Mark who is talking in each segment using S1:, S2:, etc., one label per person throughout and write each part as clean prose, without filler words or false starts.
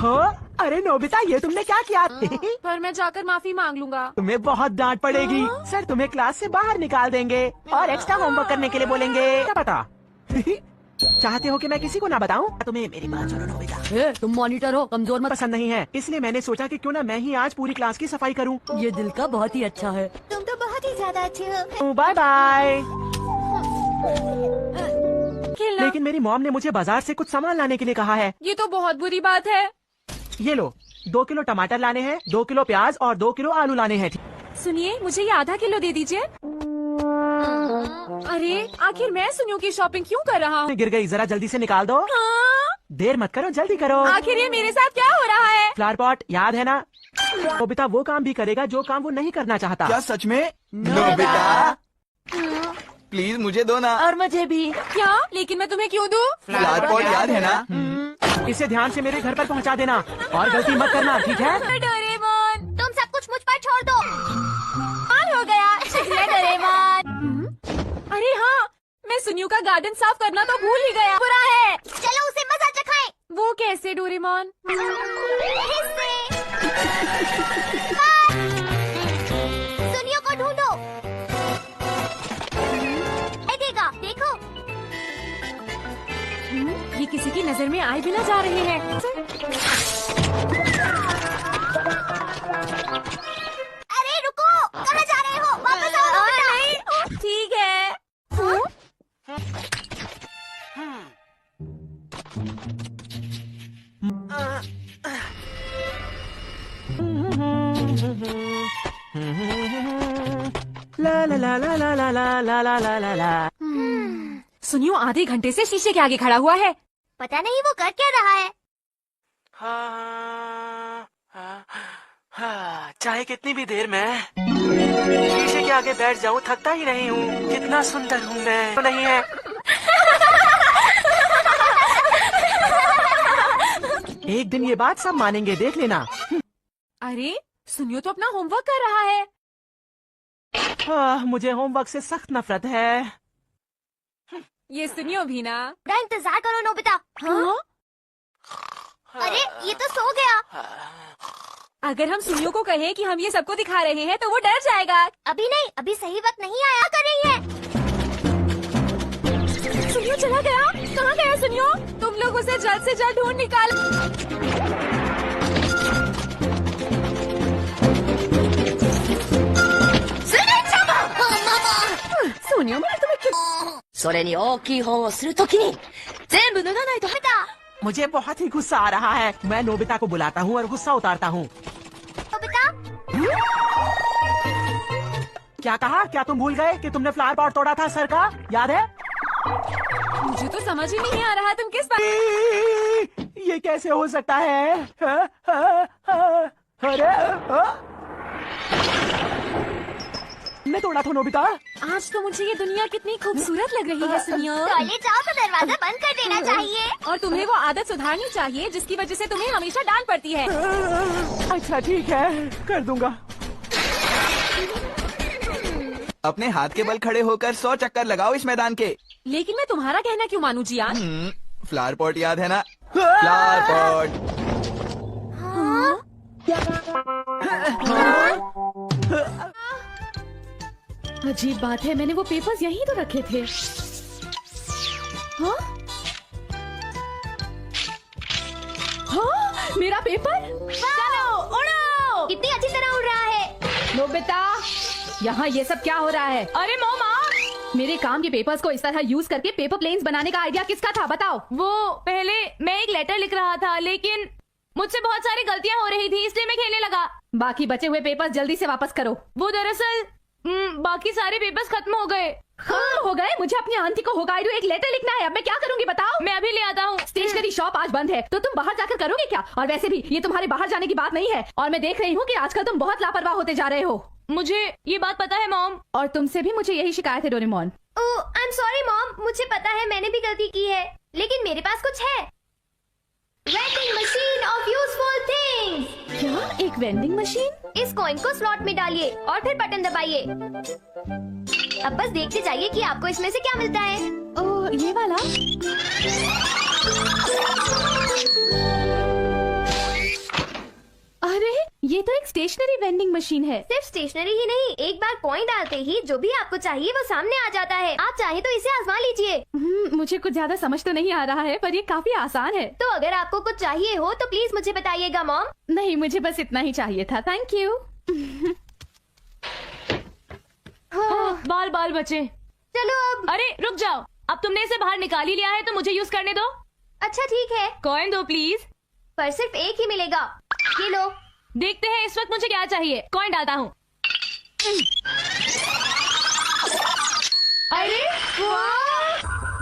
S1: हो, अरे नोबिता ये तुमने क्या किया?
S2: पर मैं जाकर माफी मांग लूंगा।
S1: तुम्हें बहुत डांट पड़ेगी। सर तुम्हें क्लास से बाहर निकाल देंगे और एक्स्ट्रा होमवर्क करने के लिए बोलेंगे। क्या पता? चाहते हो कि मैं किसी को ना बताऊं? तुम्हें मेरी बात सुनो नोबिता।
S2: तुम मॉनिटर हो, कमजोर मत।
S1: पसंद नहीं है, इसलिए मैंने सोचा कि क्यों ना मैं ही आज पूरी क्लास की सफाई करूं।
S2: ये दिल का बहुत ही अच्छा है।
S3: तुम तो बहुत ही ज्यादा अच्छे हो।
S1: Bye bye.
S2: खेलना।
S1: लेकिन मेरी मॉम ने मुझे बाजार से कुछ सामान लाने के लिए कहा है।
S2: ये तो बहुत बुरी बात है।
S1: ये लो, 2 किलो टमाटर लाने हैं, 2 किलो प्याज और 2 किलो आलू लाने हैं।
S2: सुनिए, मुझे ये आधा किलो दे दीजिए। अरे आखिर मैं सुनियो की शॉपिंग क्यों कर रहा हूँ?
S1: गिर गई, जरा जल्दी से निकाल दो।
S2: हाँ?
S1: देर मत करो, जल्दी करो।
S2: आखिर ये मेरे साथ क्या हो रहा है?
S1: फ्लावर पॉट याद है ना? नोबिता वो काम भी करेगा जो काम वो नहीं करना चाहता।
S4: क्या सच में? नोबिता प्लीज मुझे दो ना।
S2: और मुझे भी। क्या? लेकिन मैं तुम्हें क्यों दूँ?
S4: फ्लावर पॉट याद है ना?
S1: इसे ध्यान से मेरे घर पर पहुंचा देना और गलती मत करना, ठीक है?
S2: डोरेमोन,
S3: तुम सब कुछ मुझ पर छोड़ दो।
S2: कमाल हो गया। शुक्रिया डोरेमोन। अरे हाँ, मैं सुनियो का गार्डन साफ करना तो भूल ही गया। बुरा है।
S3: चलो उसे मजा चखाएं।
S2: वो कैसे डोरेमोन?
S3: हिस्से। सुनियो को ढूंढो। देगा, देखो।
S2: ये किसी की नजर में आए बिना जा रहे हैं।
S3: अरे रुको, कहाँ जा रहे हो? वापस आओ।
S2: नहीं, ठीक है।
S1: ला ला ला ला ला ला ला ला ला ला ला ला।
S2: सुनियो आधे घंटे से शीशे के आगे खड़ा हुआ है।
S3: पता नहीं वो कर क्या रहा है।
S1: चाहे कितनी भी देर में शीशे के आगे बैठ जाऊं थकता ही नहीं हूँ। कितना सुंदर हूँ मैं। तो नहीं है। एक दिन ये बात सब मानेंगे, देख लेना।
S2: अरे सुनियो तो अपना होमवर्क कर रहा है।
S1: मुझे होमवर्क से सख्त नफरत है।
S2: ये सुनियो भी ना।
S3: थोड़ा इंतजार करो नोबिता।
S2: हाँ?
S3: अरे ये तो सो गया।
S2: अगर हम सुनियो को कहें कि हम ये सबको दिखा रहे हैं तो वो डर जाएगा।
S3: अभी नहीं, अभी सही वक्त नहीं आया। कर रही है।
S2: सुनियो चला गया। कहाँ गया सुनियो? तुम लोग उसे जल्द से जल्द ढूंढ निकालो। सुनियो मैं तुम्हें
S5: それに大きい本をするときに全部脱がないと。
S1: मुझे बहुत ही गुस्सा आ रहा है। मैं नोबिता को बुलाता हूँ और गुस्सा उतारता हूँ।
S3: नोबिता,
S1: क्या कहा? क्या तुम भूल गए कि तुमने फ्लावर पॉट तोड़ा था सर का? याद है?
S2: मुझे तो समझ ही नहीं आ रहा तुम किस बात।
S1: ये कैसे हो सकता है? अरे मैं तोड़ा था नोबिता।
S2: आज तो मुझे ये दुनिया कितनी खूबसूरत लग रही है सुनियो।
S3: टॉयलेट जाओ तो दरवाजा बंद कर देना चाहिए।
S2: और तुम्हें वो आदत सुधारनी चाहिए जिसकी वजह से तुम्हें हमेशा डांट पड़ती है।
S1: अच्छा ठीक है, कर दूंगा।
S4: अपने हाथ के बल खड़े होकर 100 चक्कर लगाओ इस मैदान के।
S2: लेकिन मैं तुम्हारा कहना क्यों मानू जियान?
S4: फ्लावर पॉट याद है ना? Flower pot.
S2: अजीब बात है, मैंने वो पेपर्स यहीं तो रखे थे। हाँ? हाँ? मेरा पेपर? चलो उड़ो!
S3: कितनी अच्छी तरह उड़ रहा है।
S2: नोबिता, यहाँ ये सब क्या हो रहा है? अरे मोमा, मेरे काम के पेपर्स को इस तरह यूज करके पेपर प्लेन्स बनाने का आइडिया किसका था बताओ? वो पहले मैं एक लेटर लिख रहा था लेकिन मुझसे बहुत सारी गलतियाँ हो रही थी इसलिए मैं खेलने लगा। बाकी बचे हुए पेपर्स जल्दी से वापस करो। वो दरअसल बाकी सारे पेपर्स खत्म हो गए। हो गए? मुझे अपनी आंटी को होगाइडो एक लेटर लिखना है। अब मैं क्या करूंगी बताओ? मैं अभी ले आता हूँ। स्टेशनरी शॉप आज बंद है तो तुम बाहर जाकर करोगे क्या? और वैसे भी ये तुम्हारे बाहर जाने की बात नहीं है और मैं देख रही हूँ कि आजकल तुम बहुत लापरवाह होते जा रहे हो। मुझे ये बात पता है मॉम, और तुमसे भी मुझे यही शिकायत है Doraemon.
S3: Oh, I am sorry mom, मुझे पता है मैंने भी गलती की है, लेकिन मेरे पास कुछ है। Vending machine of useful things.
S2: क्या? एक वेंडिंग मशीन?
S3: इस कॉइन को स्लॉट में डालिए और फिर बटन दबाइए। अब बस देखते जाइए कि आपको इसमें से क्या मिलता है।
S2: ओह, ये वाला? स्टेशनरी वेंडिंग मशीन है।
S3: सिर्फ स्टेशनरी ही नहीं, एक बार कॉइन डालते ही जो भी आपको चाहिए वो सामने आ जाता है। आप चाहे तो इसे आजमा लीजिए।
S2: मुझे कुछ ज्यादा समझ तो नहीं आ रहा है, पर ये काफी आसान है।
S3: तो अगर आपको कुछ चाहिए हो तो प्लीज मुझे बताइएगा मॉम।
S2: नहीं, मुझे बस इतना ही चाहिए था, थैंक यू। बाल बाल बचे।
S3: चलो अब।
S2: अरे रुक जाओ, अब तुमने इसे बाहर निकाल ही लिया है तो मुझे यूज करने दो।
S3: अच्छा ठीक है,
S2: कॉइन दो प्लीज।
S3: पर सिर्फ एक ही मिलेगा। ये लो।
S2: देखते हैं इस वक्त मुझे क्या चाहिए। कॉइन डालता हूँ।
S3: अरे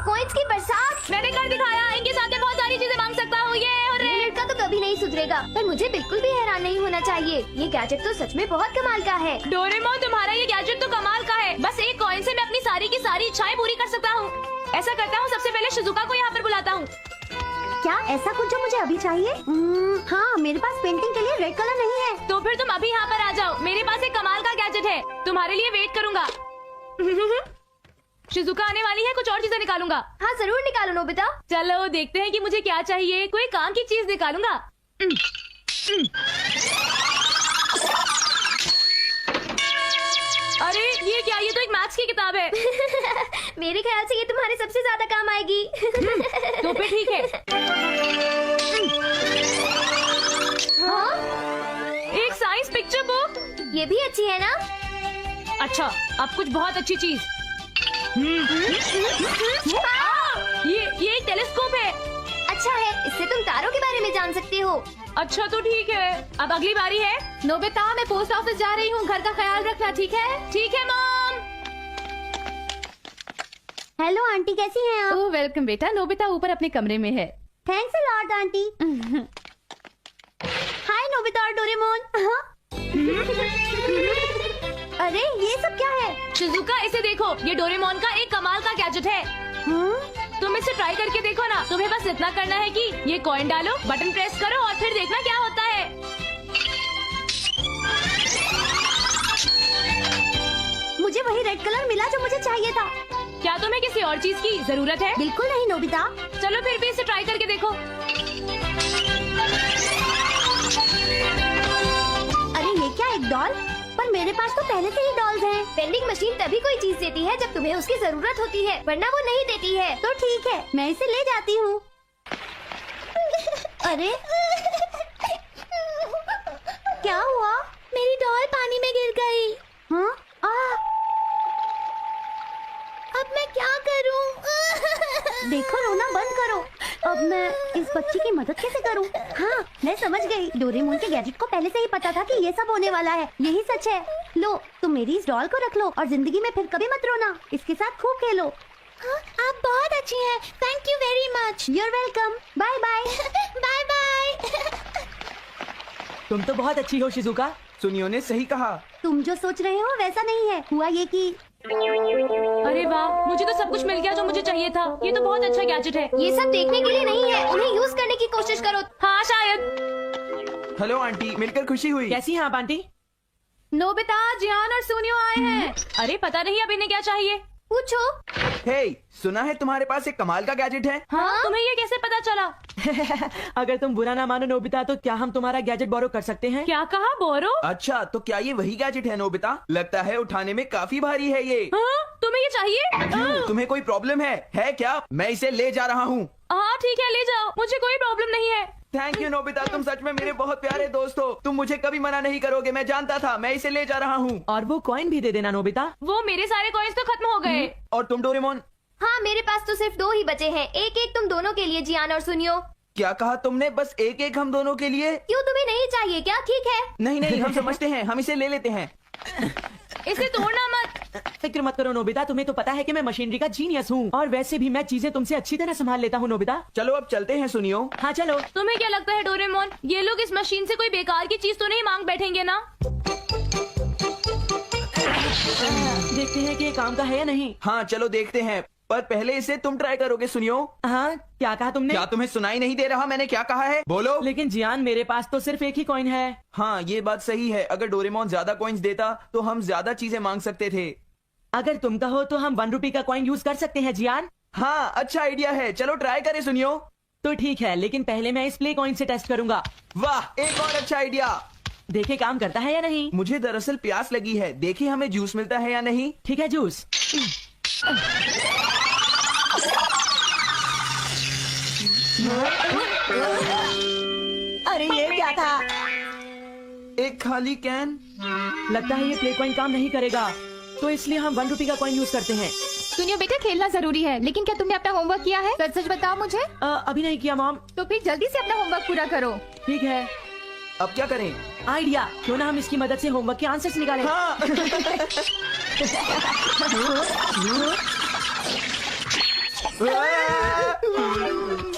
S3: कॉइन्स की बरसात।
S2: मैंने कर दिखाया, इनके साथ मैं बहुत सारी चीजें मांग सकता हूँ। ये
S3: ये लड़का तो कभी नहीं सुधरेगा, पर मुझे बिल्कुल भी हैरान नहीं होना चाहिए। ये गैजेट तो सच में बहुत कमाल का है।
S2: डोरेमोन, तुम्हारा ये गैजेट तो कमाल का है। बस एक कॉइन से मैं अपनी सारी की सारी इच्छाएं पूरी कर सकता हूँ। ऐसा करता हूँ, सबसे पहले शिजुका को यहाँ पर बुलाता हूँ।
S3: क्या ऐसा कुछ जो मुझे अभी चाहिए? हाँ, मेरे पास पेंटिंग के लिए रेड कलर नहीं है।
S2: तो फिर तुम अभी यहाँ पर आ जाओ, मेरे पास एक कमाल का गैजेट है, तुम्हारे लिए वेट करूंगा। शिजुका आने वाली है, कुछ और चीजें निकालूंगा।
S3: हाँ जरूर निकालो नोबिता।
S2: चलो देखते हैं कि मुझे क्या चाहिए। कोई काम की चीज निकालूंगा। अरे ये क्या, ये तो एक मैथ्स की किताब है।
S3: मेरे ख्याल से ये तुम्हारे सबसे ज्यादा काम आएगी।
S2: तो फिर ठीक है।
S3: हाँ?
S2: एक साइंस पिक्चर बुक।
S3: ये भी अच्छी है ना?
S2: अच्छा, अब कुछ बहुत अच्छी चीज। ये एक टेलीस्कोप है।
S3: अच्छा है, इससे तुम तारों के बारे में जान सकते हो।
S2: अच्छा तो ठीक है, अब अगली बारी है। नोबिता, मैं पोस्ट ऑफिस जा रही हूँ, घर का ख्याल रखना, ठीक है? ठीक है मॉम।
S3: हेलो आंटी, कैसी हैं आप?
S2: ओह वेलकम बेटा। नोबिता ऊपर अपने कमरे में है।
S3: Thanks a lot aunty. Hi Nobita और डोरेमोन। अरे ये सब क्या है?
S2: शिजुका, इसे देखो, ये डोरेमोन का एक कमाल का गैजेट है। तुम इसे ट्राई करके देखो ना। तुम्हें बस इतना करना है कि ये कॉइन डालो, बटन प्रेस करो और फिर देखना क्या होता है।
S3: मुझे वही रेड कलर मिला जो मुझे चाहिए था।
S2: क्या तुम्हें किसी और चीज की जरूरत है?
S3: बिल्कुल नहीं नोबिता।
S2: चलो फिर भी इसे ट्राई करके देखो।
S3: अरे ये क्या, एक डॉल? पर मेरे पास तो पहले से ही डॉल्स हैं। वेंडिंग मशीन तभी कोई चीज देती है जब तुम्हें उसकी जरूरत होती है, वरना वो नहीं देती है। तो ठीक है, मैं इसे ले जाती हूँ। अरे क्या हुआ? मेरी डॉल पानी में गिर गई। हाँ? अब मैं क्या करूँ? देखो, रोना बंद करो। अब मैं इस बच्ची की मदद कैसे करूं? हाँ, मैं समझ गई। डोरेमोन के गैजेट को पहले से ही पता था कि ये सब होने वाला है। यही सच है। लो, तुम मेरी इस डॉल को रख लो और जिंदगी में फिर कभी मत रोना। इसके साथ खूब खेलो। हाँ, आप बहुत अच्छी हैं। Thank you very much. You're welcome. Bye bye. Bye bye.
S1: तुम तो बहुत अच्छी हो शिजुका।
S4: सुनियो ने सही कहा।
S3: तुम जो सोच रहे हो वैसा नहीं है। हुआ ये कि
S2: अरे वाह, मुझे तो सब कुछ मिल गया जो मुझे चाहिए था। ये तो बहुत अच्छा गैजेट है।
S3: ये सब देखने के लिए नहीं है, उन्हें यूज करने की कोशिश करो।
S2: हाँ शायद।
S4: हेलो आंटी, मिलकर खुशी हुई।
S1: कैसी हैं आप आंटी?
S2: नोबिता, जियान और सोनियो आए हैं। अरे पता नहीं अब इन्हें क्या चाहिए।
S3: पूछो।
S4: हे, सुना है तुम्हारे पास एक कमाल का गैजेट है?
S2: हाँ, तुम्हें ये कैसे पता चला?
S1: अगर तुम बुरा ना मानो नोबिता, तो क्या हम तुम्हारा गैजेट बोरो कर सकते हैं?
S2: क्या कहा, बोरो?
S4: अच्छा, तो क्या ये वही गैजेट है नोबिता? लगता है उठाने में काफी भारी है ये।
S2: हाँ, तुम्हें ये चाहिए?
S4: क्यों, तुम्हें कोई प्रॉब्लम है क्या? मैं इसे ले जा रहा हूँ।
S2: हाँ ठीक है, ले जाओ, मुझे कोई प्रॉब्लम नहीं है।
S4: थैंक यू नोबिता, तुम सच में मेरे बहुत प्यारे दोस्त हो। तुम मुझे कभी मना नहीं करोगे, मैं जानता था। मैं इसे ले जा रहा हूँ।
S1: और वो कॉइन भी दे देना नोबिता।
S2: वो मेरे सारे कॉइन्स तो खत्म हो गए।
S4: और तुम डोरेमोन?
S3: हाँ, मेरे पास तो सिर्फ 2 ही बचे हैं। एक एक तुम दोनों के लिए, जियान और सुनियो।
S4: क्या कहा तुमने? बस एक एक हम दोनों के लिए?
S3: क्यों, तुम्हें नहीं चाहिए क्या? ठीक है।
S4: नहीं, हम समझते हैं, हम इसे ले लेते हैं।
S2: इसे तोड़ना मत।
S1: फिक्र मत करो नोबिता, तुम्हें तो पता है कि मैं मशीनरी का जीनियस हूँ। और वैसे भी मैं चीजें तुमसे अच्छी तरह संभाल लेता हूँ नोबिता।
S4: चलो अब चलते हैं सुनियो।
S1: हाँ चलो।
S2: तुम्हें क्या लगता है डोरेमोन, ये लोग इस मशीन से कोई बेकार की चीज तो नहीं मांग बैठेंगे ना?
S1: देखते हैं कि ये काम का है या नहीं।
S4: हाँ चलो देखते हैं, पर पहले इसे तुम ट्राई करोगे सुनियो।
S1: हाँ, क्या कहा तुमने?
S4: क्या तुम्हें सुनाई नहीं दे रहा मैंने क्या कहा है? बोलो।
S1: लेकिन जियान, मेरे पास तो सिर्फ एक ही कॉइन है।
S4: हाँ ये बात सही है, अगर डोरेमोन ज्यादा कॉइन्स देता तो हम ज्यादा चीजें मांग सकते थे।
S1: अगर तुम कहो तो हम 1 रुपए का कॉइन यूज कर सकते हैं जियान।
S4: हाँ अच्छा आइडिया है, चलो ट्राई करें सुनियो।
S1: तो ठीक है, लेकिन पहले मैं इस प्ले कॉइन से टेस्ट करूंगा।
S4: वाह, एक और अच्छा आइडिया।
S1: देखे काम करता है या नहीं।
S4: मुझे दरअसल प्यास लगी है, देखिए हमें जूस मिलता है या नहीं।
S1: ठीक है, जूस। अरे ये क्या था?
S4: एक खाली कैन।
S1: लगता है ये प्ले कॉइन काम नहीं करेगा, तो इसलिए हम 1 रुपए का कॉइन यूज करते हैं।
S2: सुनियो बेटा, खेलना जरूरी है, लेकिन क्या तुमने अपना होमवर्क किया है? सच सच बताओ मुझे।
S1: अभी नहीं किया मॉम।
S2: तो फिर जल्दी से अपना होमवर्क पूरा करो।
S1: ठीक है।
S4: अब क्या करें?
S1: आइडिया, क्यों ना हम इसकी मदद से होमवर्क के आंसर्स निकालें।
S4: हाँ।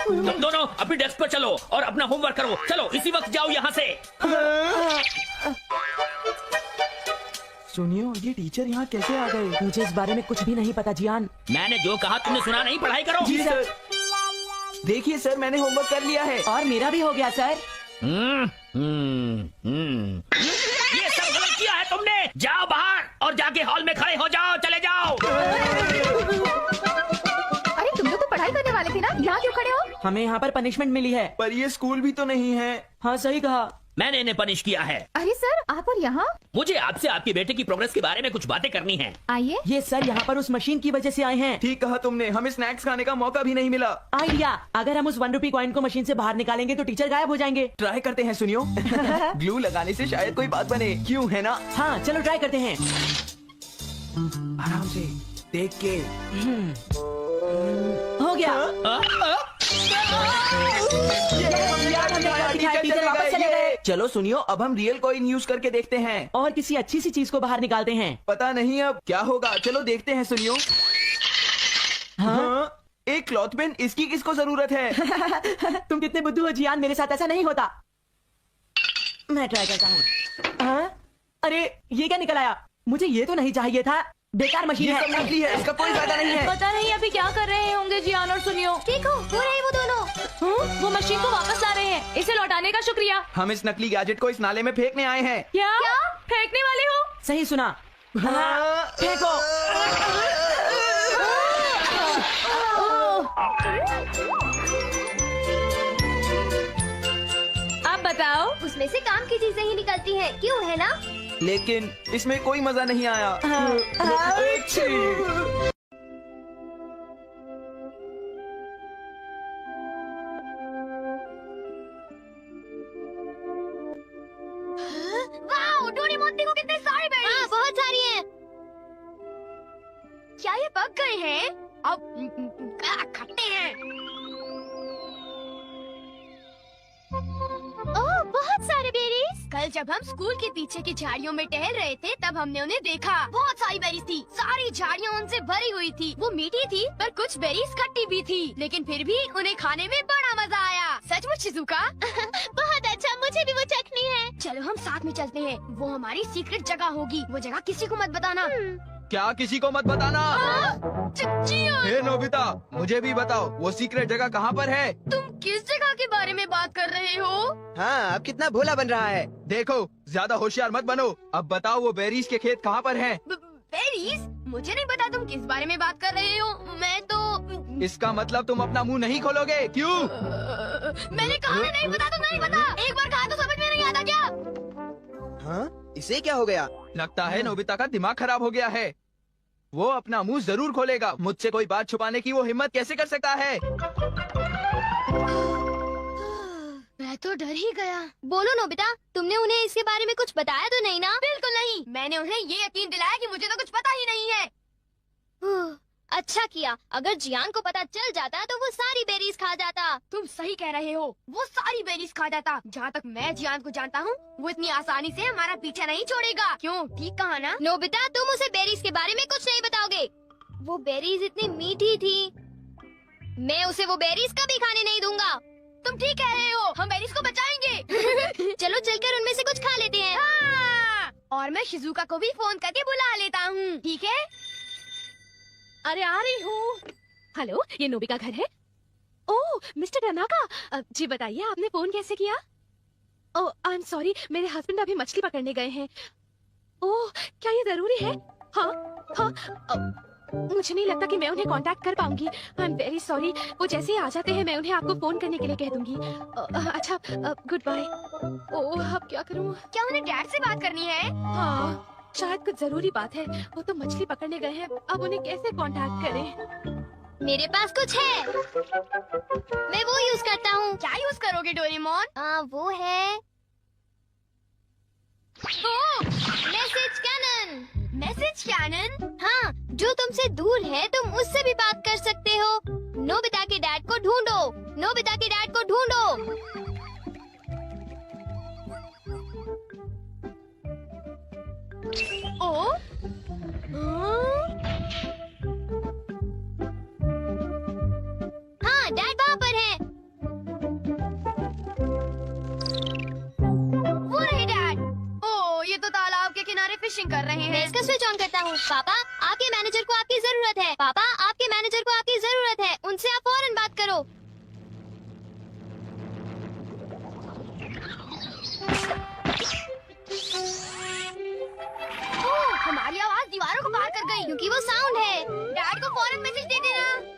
S6: तुम दोनों अपनी डेस्क पर चलो और अपना होमवर्क करो। चलो इसी वक्त जाओ यहाँ से।
S4: सुनियो, ये टीचर यहाँ कैसे आ गए?
S1: मुझे इस बारे में कुछ भी नहीं पता जियान।
S6: मैंने जो कहा तुमने सुना नहीं? पढ़ाई करो।
S4: जी सर। देखिए सर, मैंने होमवर्क कर लिया है।
S1: और मेरा भी हो गया सर।
S6: ये सब गलत किया है तुमने। जाओ बाहर और जाके हॉल में खड़े हो जाओ। चले जाओ।
S2: अरे तुम लोग तो पढ़ाई करने वाले थे ना, यहाँ क्यों खड़े हो?
S1: हमें यहाँ पर पनिशमेंट मिली है।
S4: पर ये स्कूल भी तो नहीं है।
S1: हाँ सही कहा।
S6: मैंने इन्हें पनिश किया है।
S2: अरे सर, आप और यहाँ?
S6: मुझे आपसे आपके बेटे की प्रोग्रेस के बारे में कुछ बातें करनी है।
S2: आइए।
S1: ये सर यहाँ पर उस मशीन की वजह से आए हैं।
S4: ठीक कहा तुमने, हमें स्नैक्स खाने का मौका भी नहीं मिला।
S1: आइडिया, अगर हम उस 1 रुपए कॉइन को मशीन से बाहर निकालेंगे तो टीचर गायब हो जाएंगे।
S4: ट्राई करते हैं सुनियो। ग्लू लगाने से शायद कोई बात बने, क्यों है ना?
S1: हाँ चलो ट्राई करते हैं।
S4: आराम से देख के।
S1: हो गया। टीचर वापस चले गए।
S4: चलो सुनियो, अब हम रियल कॉइन यूज करके देखते हैं
S1: और किसी अच्छी सी चीज को बाहर निकालते हैं।
S4: पता नहीं अब क्या होगा। चलो देखते हैं सुनियो। हाँ, एक क्लॉथ पेन, इसकी किसको जरूरत है?
S1: तुम कितने बुद्धू हो जियान, मेरे साथ ऐसा नहीं होता। मैं ट्राई करता हूँ। हाँ? अरे ये क्या निकल आया? मुझे ये तो नहीं चाहिए था। बेकार मशीन
S4: ये
S1: है।
S4: सब नकली है, इसका कोई फायदा नहीं है।
S2: पता नहीं अभी क्या कर रहे होंगे जियान और सुनियो।
S3: ठीक हो रहे वो दोनों।
S2: वो मशीन को वापस ला रहे हैं। इसे लौटाने का शुक्रिया।
S4: हम इस नकली गैजेट को इस नाले में फेंकने आए हैं।
S2: क्या फेंकने वाले हो?
S1: सही सुना। हाँ, फेंको।
S2: आप बताओ।
S3: उसमें से काम की चीजें ही निकलती हैं, क्यों है ना?
S4: लेकिन इसमें कोई मजा नहीं आया। अच्छी।
S3: वाओ, डोरेमोन देखो कितने सारे बेरीज। हाँ, बहुत सारी हैं। क्या ये पक गए हैं? अब खट्टे हैं। ओह, बहुत सारे बेरीज। कल जब हम स्कूल के पीछे की झाड़ियों में टहल रहे थे, तब हमने उन्हें देखा। बहुत सारी बेरीज थी, सारी झाड़ियाँ उनसे भरी हुई थी। वो मीठी थी, पर कुछ बेरीज खट्टी भी थी, लेकिन फिर भी उन्हें खाने में बड़ा मजा आया। सचमुच शिज़ुका? बहुत अच्छा, मुझे भी वो चखनी है। चलो हम साथ में चलते हैं। वो हमारी सीक्रेट जगह होगी। वो जगह किसी को मत बताना।
S4: क्या किसी को मत बताना? हे नोबिता, मुझे भी बताओ, वो सीक्रेट जगह कहाँ पर है?
S3: तुम किस जगह के बारे में बात कर रहे हो?
S4: हाँ, अब कितना भोला बन रहा है। देखो, ज्यादा होशियार मत बनो। अब बताओ, वो बेरीज के खेत कहाँ पर हैं?
S3: बेरीज? मुझे नहीं पता तुम किस बारे में बात कर रहे हो। मैं तो
S4: इसका मतलब तुम अपना मुंह नहीं खोलोगे, क्यों?
S3: मैंने कहा ना, नहीं पता तो नहीं पता। एक बार कहा तो समझ में नहीं आता क्या?
S4: हाँ, इसे क्या हो गया? लगता है नोबिता का दिमाग खराब हो गया है। वो अपना मुंह जरूर खोलेगा। मुझसे कोई बात छुपाने की वो हिम्मत कैसे कर सकता है?
S3: मैं तो डर ही गया। बोलो नोबिता, तुमने उन्हें इसके बारे में कुछ बताया तो नहीं ना? बिल्कुल नहीं। मैंने उन्हें ये यकीन दिलाया कि मुझे तो कुछ पता ही नहीं है। अच्छा किया। अगर जियान को पता चल जाता तो वो सारी बेरीज खा जाता। तुम सही कह रहे हो, वो सारी बेरीज खा जाता। जहाँ तक मैं जियान को जानता हूँ, वो इतनी आसानी से हमारा पीछा नहीं छोड़ेगा। क्यों, ठीक कहा ना? नोबिता, तुम उसे बेरीज के बारे में कुछ नहीं बताओगे। वो बेरीज इतनी मीठी थी। मैं उसे वो बेरीज कभी खाने नहीं दूंगा। तुम ठीक कह रहे हो, हम बेरीज को बचाएंगे। चलो चलकर उनमें से कुछ खा लेते हैं। हाँ। और मैं शिज़ुका को भी फोन करके बुला लेता हूँ, ठीक है?
S2: अरे आ रही हूँ। हेलो, ये नोबिका घर है? ओह, मिस्टर टनाका, जी बताइए आपने फोन कैसे किया? ओह, आई एम सॉरी, मेरे हस्बैंड अभी मछली पकड़ने गए हैं। ओह, क्या ये जरूरी है? हाँ हाँ, मुझे नहीं लगता कि मैं उन्हें कांटेक्ट कर पाऊंगी। I am very sorry. वो जैसे ही आ जाते हैं मैं उन्हें आपको फोन करने के लिए कह दूंगी। अच्छा, गुड बाय। ओह, अब क्या करूं?
S3: क्या उन्हें डैड से बात करनी है?
S2: हाँ, शायद कुछ जरूरी बात है। वो तो मछली पकड़ने गए हैं, अब उन्हें कैसे कांटेक्ट करें?
S3: मेरे पास कुछ है, मैं वो यूज करता हूँ। क्या यूज करोगे डोरेमोन? वो है मैसेज कैनन। Message cannon? हाँ, जो तुमसे दूर है तुम उससे भी बात कर सकते हो। नोबिता के डैड को ढूंढो, नोबिता के डैड को ढूंढो। ओ, हाँ, डैड वहाँ पर है। वो रहे डैड। ओ, ये तो तालाब के किनारे फिशिंग कर रहे हैं। मैं इसका स्विच ऑन करता हूँ। पापा, आपके मैनेजर को आपकी जरूरत है। पापा, आपके मैनेजर को आपकी जरूरत है। उनसे आप फौरन बात करो। ओह, हमारी आवाज दीवारों को पार कर गई क्योंकि वो साउंड है। डैड को फौरन मैसेज दे देना।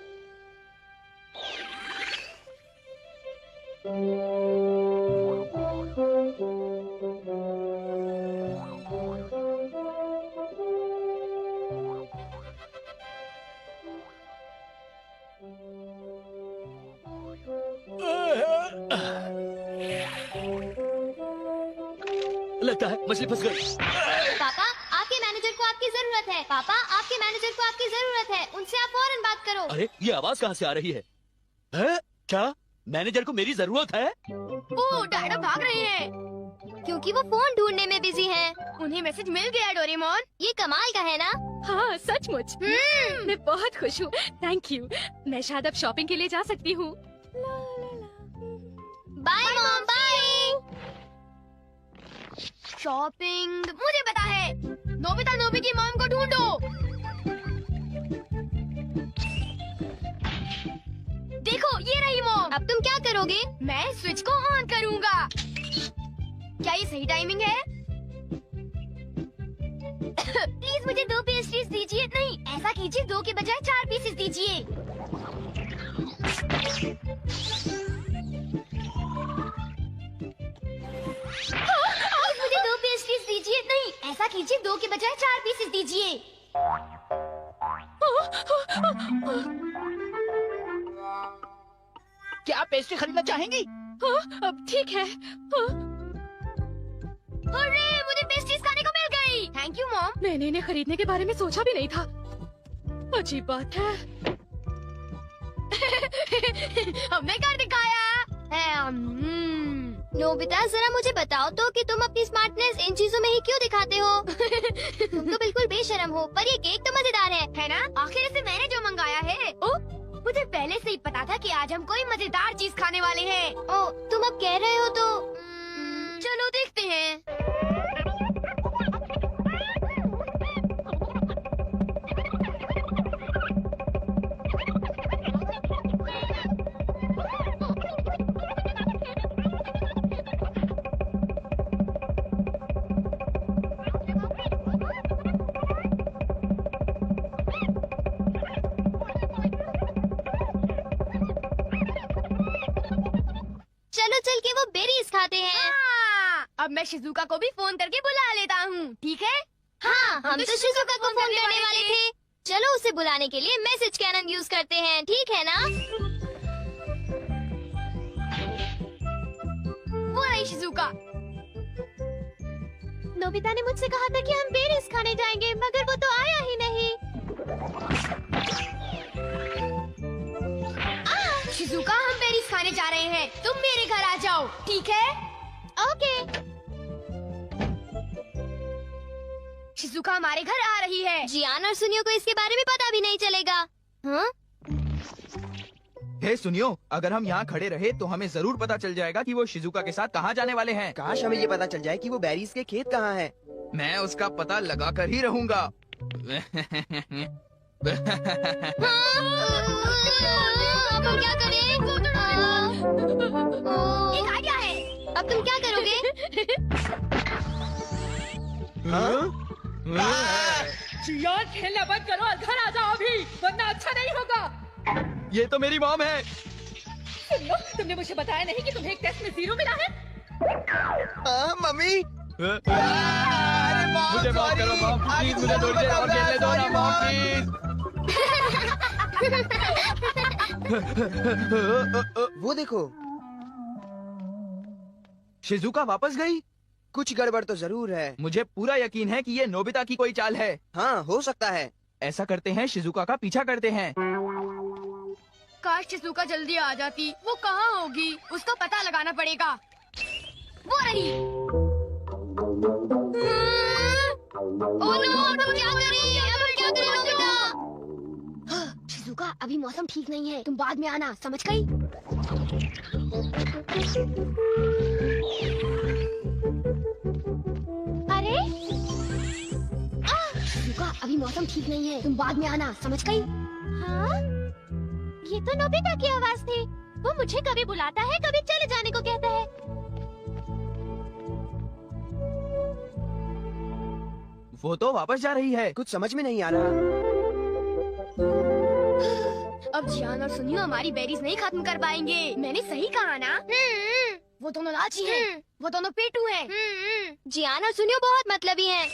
S6: लगता है मछली फंस गई।
S3: पापा, आपके मैनेजर को आपकी जरूरत है। पापा, आपके मैनेजर को आपकी जरूरत है। उनसे आप फौरन बात करो।
S6: अरे, ये आवाज कहाँ से आ रही है? क्या मैनेजर को मेरी जरूरत है?
S3: ओह, डैड अब भाग रहे हैं क्योंकि वो फोन ढूंढने में बिजी हैं। उन्हें मैसेज मिल गया डोरेमोन। ये कमाल का है ना?
S2: हाँ, सचमुच। मैं बहुत खुश हूँ। Thank you. मैं शायद अब शॉपिंग के लिए जा सकती हूँ।
S3: Bye mom, bye. शॉपिंग मुझे पता है। नोबिता नोबी की मॉम को ढूंढो। देखो, ये रही मॉम। अब तुम क्या करोगे? मैं स्विच को ऑन करूंगा। क्या ये सही टाइमिंग है? प्लीज मुझे 2 पेस्ट्रीज दीजिए। नहीं, ऐसा कीजिए, 2 के बजाय 4 पीसेस दीजिए। मुझे 2 पेस्ट्रीज दीजिए। नहीं, ऐसा कीजिए, 2 के बजाय 4 पीसेस दीजिए।
S1: क्या आप पेस्ट्री खरीदना चाहेंगी?
S2: अब ठीक है।
S3: अरे, मुझे पेस्ट्रीज खाने को मिल गई। Thank you mom.
S2: मैंने इन्हें खरीदने के बारे में सोचा भी नहीं था। अजीब बात है।
S3: हमने कर दिखाया। नोबिता, जरा मुझे बताओ तो कि तुम अपनी स्मार्टनेस इन चीजों में ही क्यों दिखाते हो? तुम तो बिल्कुल बेशरम हो। पर ये केक तो मजेदार है ना? आखिर इसे मैंने जो मंगाया है। मुझे पहले से ही पता था कि आज हम कोई मजेदार चीज खाने वाले हैं। ओ, तुम अब कह रहे हो तो चलो देखते हैं। चलो चल के वो बेरीज खाते हैं। अब मैं शिजुका को भी फोन करके बुला लेता हूँ, ठीक है? हाँ, हम तो शिजुका को फोन करने वाले थे। चलो उसे बुलाने के लिए मैसेज कैनन यूज करते हैं, ठीक है ना? वो रही शिजुका। नोबिता ने मुझसे कहा था कि हम बेरीज खाने जाएंगे, मगर वो तो आया ही नहीं। शिजुका, हम बेरीज खाने जा रहे हैं। तुम मेरे घर आ जाओ, ठीक है? ओके। शिजुका हमारे घर आ रही है। जियान और सुनियो को इसके बारे में पता भी नहीं चलेगा। हाँ?
S4: हे सुनियो, अगर हम यहाँ खड़े रहे तो हमें जरूर पता चल जाएगा कि वो शिजुका के साथ कहाँ जाने वाले हैं।
S7: काश हमें ये पता चल जाए कि वो बेरीज के खेत कहाँ हैं।
S4: मैं उसका पता लगा कर ही रहूंगा।
S3: अब हम क्या करें? एक आइडिया है। अब तुम क्या करोगे?
S2: जियान खेलना बंद करो और घर आ जाओ अभी, वरना अच्छा नहीं होगा।
S4: ये तो मेरी मॉम है।
S2: सुन लो, तुमने मुझे बताया नहीं कि तुम्हें एक टेस्ट में 0 मिला है।
S7: मम्मी
S4: मुझे माफ करो मॉम, प्लीज मुझे थोड़ी देर और खेलने दो ना मॉम, प्लीज।
S7: वो देखो,
S4: शिजुका वापस गई।
S7: कुछ गड़बड़ तो जरूर है।
S4: मुझे पूरा यकीन है कि ये नोबिता की कोई चाल है।
S7: हाँ, हो सकता है।
S4: ऐसा करते हैं, शिजुका का पीछा करते हैं।
S2: काश शिजुका जल्दी आ जाती। वो कहाँ होगी? उसका पता लगाना पड़ेगा। वो रही। ओह नो, तुम क्या कर रही हो? अब क्या करें नोबिता?
S3: शिजुका, अभी मौसम ठीक नहीं है, तुम बाद में आना, समझ गई? अरे शिजुका, अभी मौसम ठीक नहीं है, तुम बाद में आना, समझ गई? हाँ, ये तो नोबिता की आवाज थी। वो मुझे कभी बुलाता है, कभी चले जाने को कहता है।
S4: वो तो वापस जा रही है।
S7: कुछ समझ में नहीं आ रहा।
S3: अब जियान और सुनियो हमारी बेरीज नहीं खत्म कर पाएंगे। मैंने सही कहा ना? वो दोनों लालची हैं। वो दोनों पेटू हैं। जियान और सुनियो बहुत मतलबी हैं।